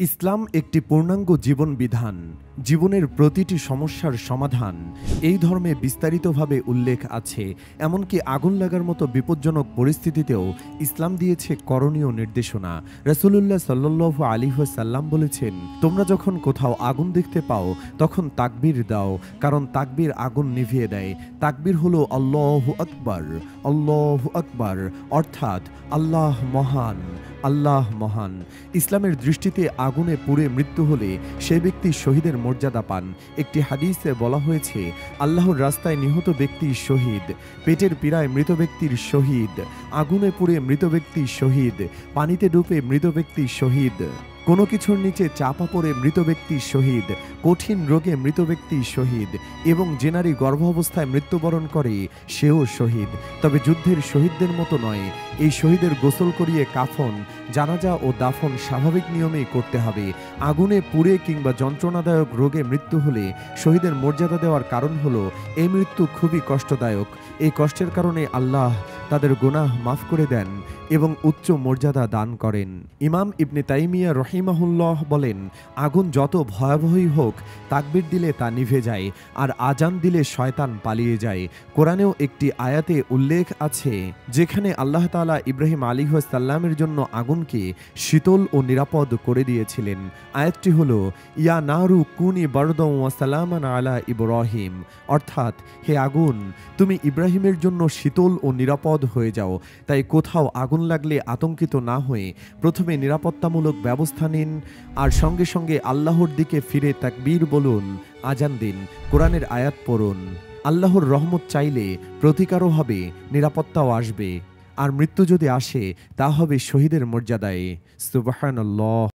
ইসলাম একটি পূর্ণাঙ্গ জীবন বিধান, জীবনের প্রতিটি সমস্যার সমাধান। এই ধর্মে বিস্তারিতভাবে উল্লেখ আছে। এমনকি আগুন লাগার মতো বিপজ্জনক পরিস্থিতিতেও ইসলাম দিয়েছে করণীয় নির্দেশনা। রাসূলুল্লাহ সাল্লাল্লাহু আলাইহি ওয়াসাল্লাম বলেছেন, তোমরা যখন কোথাও আগুন দেখতে পাও তখন তাকবীর দাও, কারণ তাকবীর আগুন নিভিয়ে দেয়। তাকবীর হলো আল্লাহু আকবার, আল্লাহু আকবার, অর্থাৎ আল্লাহ মহান, আল্লাহ মহান। ইসলামের দৃষ্টিতে আগুনে পুড়ে মৃত্যু হলে সে ব্যক্তি শহীদের মর্যাদা পান। একটি হাদিসে বলা হয়েছে, আল্লাহর রাস্তায় নিহত ব্যক্তি শহীদ, পেটের পীড়ায় মৃত ব্যক্তির শহীদ, আগুনে পুড়ে মৃত ব্যক্তি শহীদ, পানিতে ডুবে মৃত ব্যক্তি শহীদ, কোনো কিছুর নিচে চাপা পড়ে মৃত ব্যক্তি শহীদ, কঠিন রোগে মৃত ব্যক্তি শহীদ, এবং যে নারী গর্ভাবস্থায় মৃত্যুবরণ করে সেও শহীদ। তবে যুদ্ধের শহীদদের মতো নয়। এই শহীদের গোসল করিয়ে কাফন, জানাজা ও দাফন স্বাভাবিক নিয়মেই করতে হবে। আগুনে পুড়ে কিংবা যন্ত্রণাদায়ক রোগে মৃত্যু হলে শহীদের মর্যাদা দেওয়ার কারণ হলো এই মৃত্যু খুবই কষ্টদায়ক। এই কষ্টের কারণে আল্লাহ তাদের গুনাহ মাফ করে দেন এবং উচ্চ মর্যাদা দান করেন। ইমাম ইবনে তাইমিয়া রহিমাহুল্লাহ বলেন, আগুন যত ভয়াবহই হোক, তাকবীর দিলে তা নিভে যায়, আর আজান দিলে শয়তান পালিয়ে যায়। কোরআনেও একটি আয়াতে উল্লেখ আছে যেখানে আল্লাহ তাআলা ইব্রাহিম আলাইহিস সালামের জন্য আগুনকে শীতল ও নিরাপদ করে দিয়েছিলেন। আয়াতটি হলো, ইয়া নারু কুনি বারদাও ওয়া সালামান আলা ইব্রাহিম, অর্থাৎ হে আগুন, তুমি ইব্রাহিমের জন্য শীতল ও নিরাপদ হয়ে যাও। তাই কোথাও আগুন লাগলে আতঙ্কিত না হয়ে প্রথমে নিরাপত্তামূলক ব্যবস্থা নিন, আর সঙ্গে সঙ্গে আল্লাহর দিকে ফিরে তাকবীর বলুন, আজান দিন, কোরআনের আয়াত পড়ুন। আল্লাহর রহমত চাইলে প্রতিকারও হবে, নিরাপত্তাও আসবে, আর মৃত্যু যদি আসে তা হবে শহীদের মর্যাদায়। সুবহানাল্লাহ।